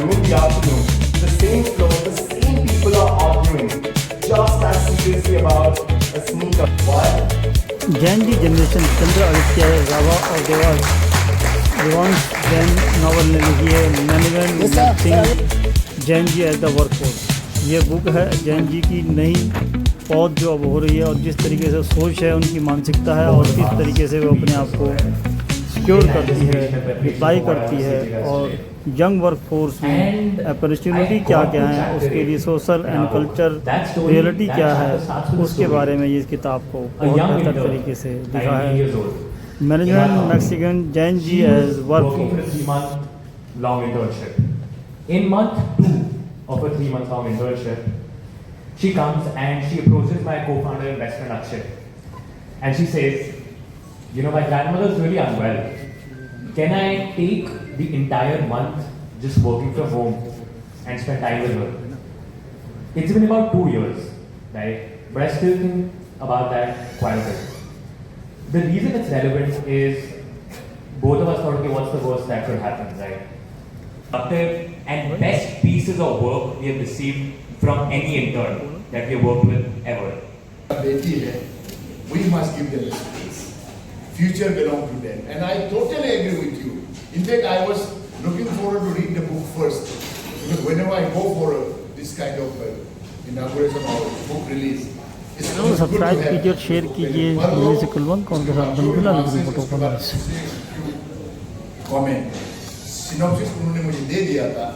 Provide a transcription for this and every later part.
during the afternoon, the same floor, the same people are arguing just as seriously about a sneaker. Why? Gen Z generation Chandra Aditya Rava और Devansh Jain novel ने लिखी है management Gen Z as the workforce. ये book है Gen जी की नई पौध जो अब हो रही है और जिस तरीके से सोच है, उनकी मानसिकता है और किस तरीके से वो अपने आप को सिक्योर करती है, रिप्लाई करती है और यंग वर्कफोर्स में अपॉर्चुनिटी क्या क्या है, उसके लिए सोशल एंड कल्चर रियलिटी क्या है, उसके बारे में ये किताब को बहुत बेहतर तरीके से लिखा है। Management Mexican Gen Z as workforce. long internship. In month 2 of a 3-month long internship, she comes and she approaches my co-founder and best friend Akshay. And she says, you know, my grandmother is really unwell. Can I take the entire month just working from home and spend time with her? It's been about 2 years, right? But I still think about that quite a bit. The reason it's relevant is both of us thought, okay, what's the worst that could happen, right? And best pieces of work we have received from any intern that we have worked with ever. We must give them space. Future belongs to them. And I totally agree with you. In fact, I was looking forward to read the book first. Because whenever I go for this kind of inauguration or book release, subscribe कीजिए और share कीजिए। मेरे से कुलवंत कौन के साथ बनगुला लिखी photo comment synopsis उन्होंने मुझे दे दिया था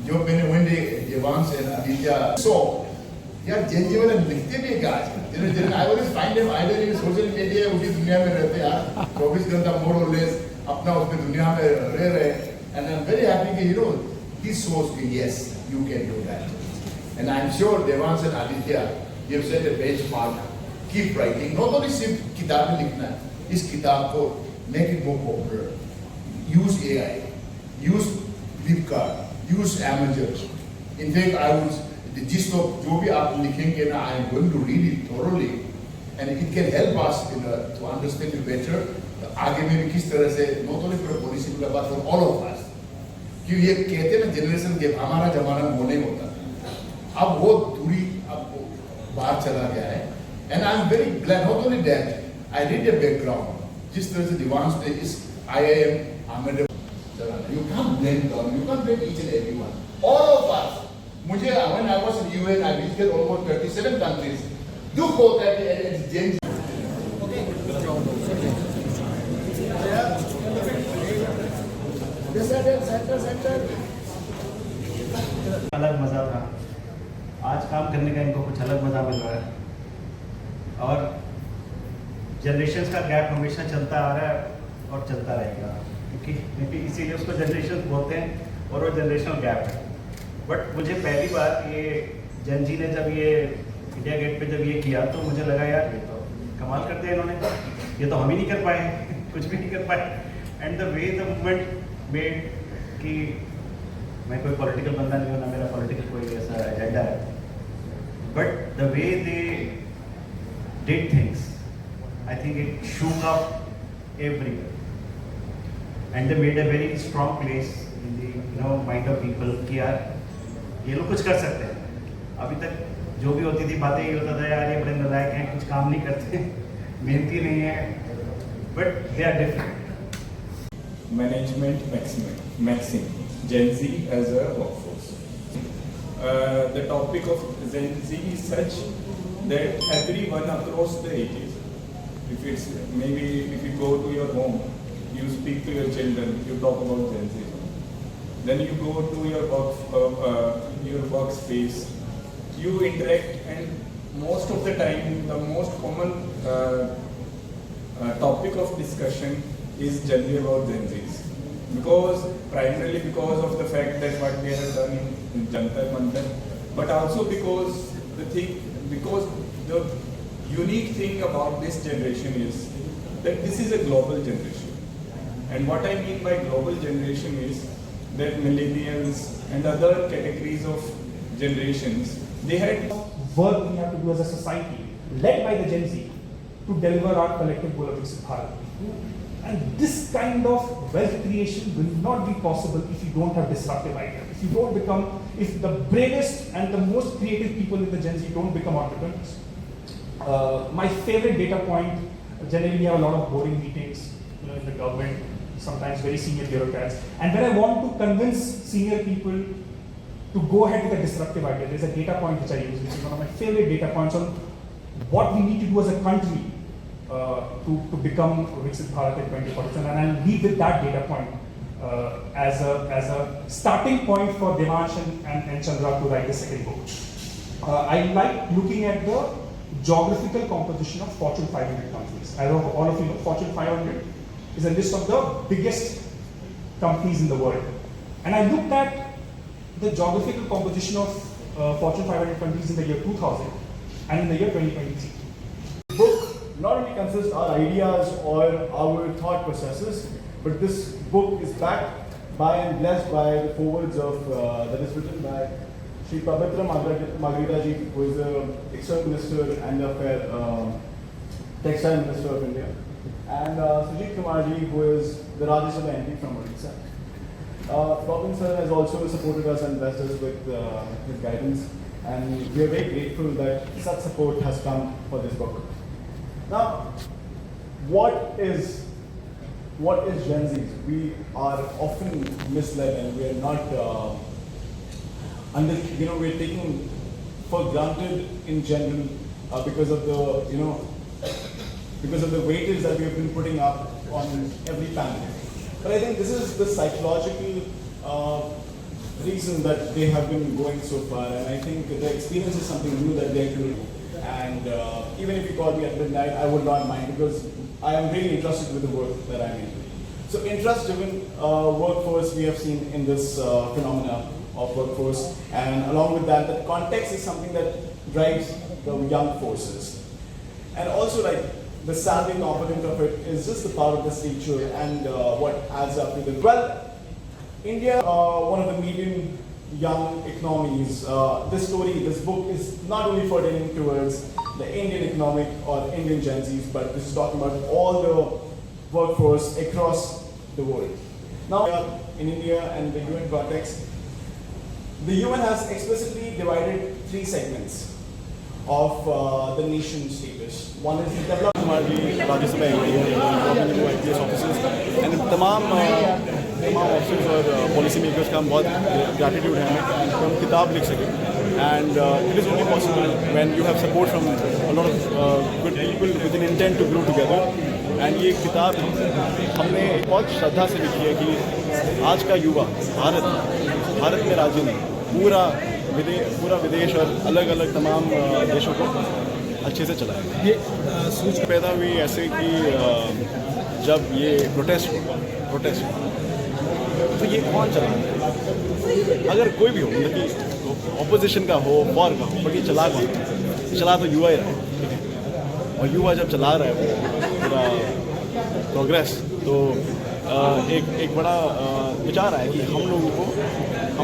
जो मैंने वनडे देवांश एंड आदित्य सो यार जेनजी वाले लिखते भी क्या आज जिन्हें I always find them either in social media उसी दुनिया में रहते यार 24 घंटा मोर और लेस अपना उसमें दुनिया में रह रहे and I am very happy कि यू नो दिस शोज कि yes you can do that and I am sure Devansh and Aditya you have set a benchmark. Keep writing. Not only सिर्फ किताबें लिखना है, इस किताब को make it more popular. Use AI, use Flipkart, use Amazon. In fact, I would the gist of जो भी आप लिखेंगे ना, I am going to read it thoroughly, and it can help us to understand it better. आगे में भी किस तरह से not only for policy but for all of us. क्यों ये कहते हैं ना generation gap हमारा जमाना वो नहीं होता. अब वो दूरी बाहर चला गया है and I am very glad not only that I read the background जिस तरह से दिवांश ने इस IIM आमिर you can't blame them you can't blame each and everyone all of us मुझे when I was in UN I visited almost 37 countries दुख होता है कि इट्स जेन अलग मजा था। आज काम करने का इनको कुछ अलग मजा मिल रहा है और जनरेशन्स का गैप हमेशा चलता आ रहा है और चलता रहेगा क्योंकि इसीलिए उसको जनरेशन बोलते हैं और वो जनरेशनल गैप है। बट मुझे पहली बार ये जैन जी ने जब ये इंडिया गेट पे जब ये किया तो मुझे लगा यार ये तो कमाल कर दिया इन्होंने, ये तो हम ही नहीं कर पाए कुछ भी नहीं कर पाए। And the way the movement made कि मैं कोई पॉलिटिकल बंदा नहीं हूँ ना मेरा पॉलिटिकल कोई ऐसा एजेंडा है, but the way they did things, I think it shook up everywhere and they made a very strong place in the mind of people कि यार ये लोग कुछ कर सकते हैं। अभी तक जो भी होती थी बातें ये होता था यार ये बड़े नालायक हैं, कुछ काम नहीं करते, मेहनती नहीं है, but they are different. Management Maxim, Gen Z as a workforce. The topic of Gen Z is such that everyone across the ages, if you go to your home, you speak to your children, you talk about Gen Z. Then you go to your workspace, you interact, and most of the time the most common topic of discussion is generally about Gen Zs. Primarily because of the fact that what they have done in Jantar Mantar, but also because the unique thing about this generation is that this is a global generation. And what I mean by global generation is that millennials and other categories of generations, they had work we have to do as a society, led by the Gen Z, to deliver our collective goal of Viksit Bharat. And this kind of wealth creation will not be possible if you don't have disruptive ideas. If you don't become, if the bravest and the most creative people in the Gen Z don't become entrepreneurs. My favorite data point, generally we have a lot of boring meetings, in the government, sometimes very senior bureaucrats. And when I want to convince senior people to go ahead with a disruptive idea, there's a data point which I use, which is one of my favorite data points on what we need to do as a country to become Viksit Bharat in 2047. And I'll leave with that data point as a starting point for Devansh and Chandra to write the second book. I like looking at the geographical composition of Fortune 500 companies. As all of you know, Fortune 500 is a list of the biggest companies in the world. And I looked at the geographical composition of Fortune 500 companies in the year 2000 and in the year 2023. The book not only consists our ideas or our thought processes, but this book is backed by and blessed by the forwards of that is written by Shri Pabitra Margarita ji, who is the External Minister and the Textile Minister of India, and Sujit Kumar ji, who is the Rajya Sabha MP from Odisha. Robin sir has also supported us and blessed us with his guidance, and we are very grateful that such support has come for this book. Now, what is Gen Z? We are often misled, and we are not we're taking for granted in general because of the weightage that we have been putting up on every panel. But I think this is the psychological reason that they have been going so far, and I think the experience is something new that they are doing. And even if you call me at midnight, I would not mind, because I am really interested with the work that I'm in. So interest-driven workforce we have seen in this phenomena of workforce, and along with that, the context is something that drives the young forces. And also, like, the salary component of it is just the power of the stature and what adds up to the. Well, India, one of the median young economies. This book is not only pertaining towards the Indian economic or Indian Gen Zs, but this is talking about all the workforce across the world. Now, in India and the UN context, the UN has explicitly divided 3 segments of the nation status. One is the development. Rajya Sabha MP, IPS officers, and तमाम officers और policy makers का बहुत gratitude है हमें कि हम किताब लिख सकें. And it is only possible when you have support from a lot of good people with an intent to grow together. And ये किताब हमने बहुत श्रद्धा से लिखी है कि आज का युवा भारत में राज्य नहीं, पूरा विदेश और अलग अलग तमाम देशों को अच्छे से चलाएगा. ये सोच पैदा हुई ऐसे कि जब ये प्रोटेस्ट तो ये कौन चला, अगर कोई भी हो, मतलब कि ऑपोजिशन का हो, वॉर का हो, बट ये चला तो युवा ही रहा है. और युवा जब चला रहा है वो पूरा प्रोग्रेस, तो एक बड़ा विचार है कि हम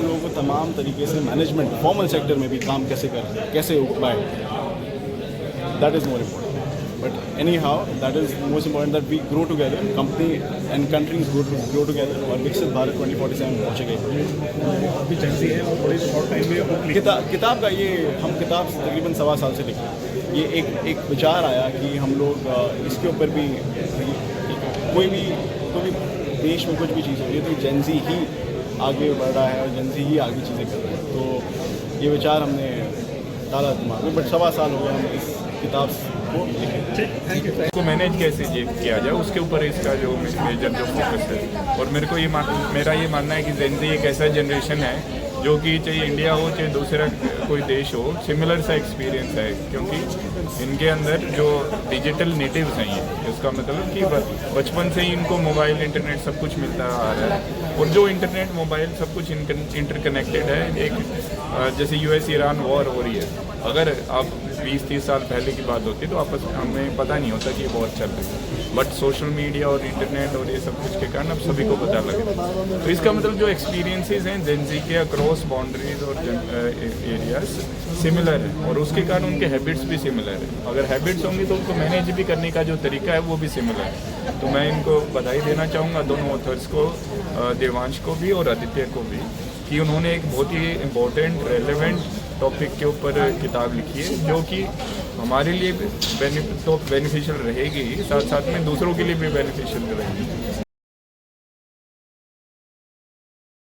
लोगों को तमाम तरीके से मैनेजमेंट फॉर्मल सेक्टर में भी काम कैसे उपाय. That is more important. But anyhow, that is most important that we grow together, company and countries grow together, और विकसित भारत 2047 पहुँचेंगे. अभी जल्दी है और थोड़ी शॉर्ट टाइम में किताब का ये हम किताब तकरीबन 1.25 साल से लिख रहे हैं. ये एक विचार आया कि हम लोग इसके ऊपर भी कोई भी देश में कुछ भी चीज़ हो रही है तो जेन ज़ी ही आगे बढ़ रहा है और जेन ज़ी ही आगे चीज़ें कर रहे हैं. तो ये विचार हमने डाला दिमाग में, बट 1.25 साल हो गया हम इस किताब को लिखे. को मैनेज कैसे किया जाए उसके ऊपर इसका जो मेजर जो फोकस है. और मेरा ये मानना है कि जेन ज़ी एक ऐसा जनरेशन है जो कि चाहे इंडिया हो चाहे दूसरा कोई देश हो, सिमिलर सा एक्सपीरियंस है, क्योंकि इनके अंदर जो डिजिटल नेटिव्स हैं, इसका मतलब कि बचपन से ही इनको मोबाइल इंटरनेट सब कुछ मिलता आ रहा है. और जो इंटरनेट मोबाइल सब कुछ इंटरकनेक्टेड है. एक जैसे US ईरान वॉर हो रही है, अगर आप 20-30 साल पहले की बात होती तो आपस हमें पता नहीं होता कि ये वॉर चल रही है. बट सोशल मीडिया और इंटरनेट और ये सब कुछ के कारण अब सभी को पता लगे। तो इसका मतलब जो एक्सपीरियंसेस हैं जेंजी के अक्रॉस बाउंड्रीज और एरियाज सिमिलर है, और उसके कारण उनके हैबिट्स भी सिमिलर है। अगर हैबिट्स होंगी तो उनको मैनेज भी करने का जो तरीका है वो भी सिमिलर है। तो मैं इनको बधाई देना चाहूँगा, दोनों ऑथर्स को, देवांश को भी और आदित्य को भी, कि उन्होंने एक बहुत ही इम्पोर्टेंट रेलेवेंट टॉपिक के ऊपर किताब लिखी है, जो कि हमारे लिए बेनिफिशियल रहेगी, साथ साथ में दूसरों के लिए भी बेनिफिशियल रहेगी।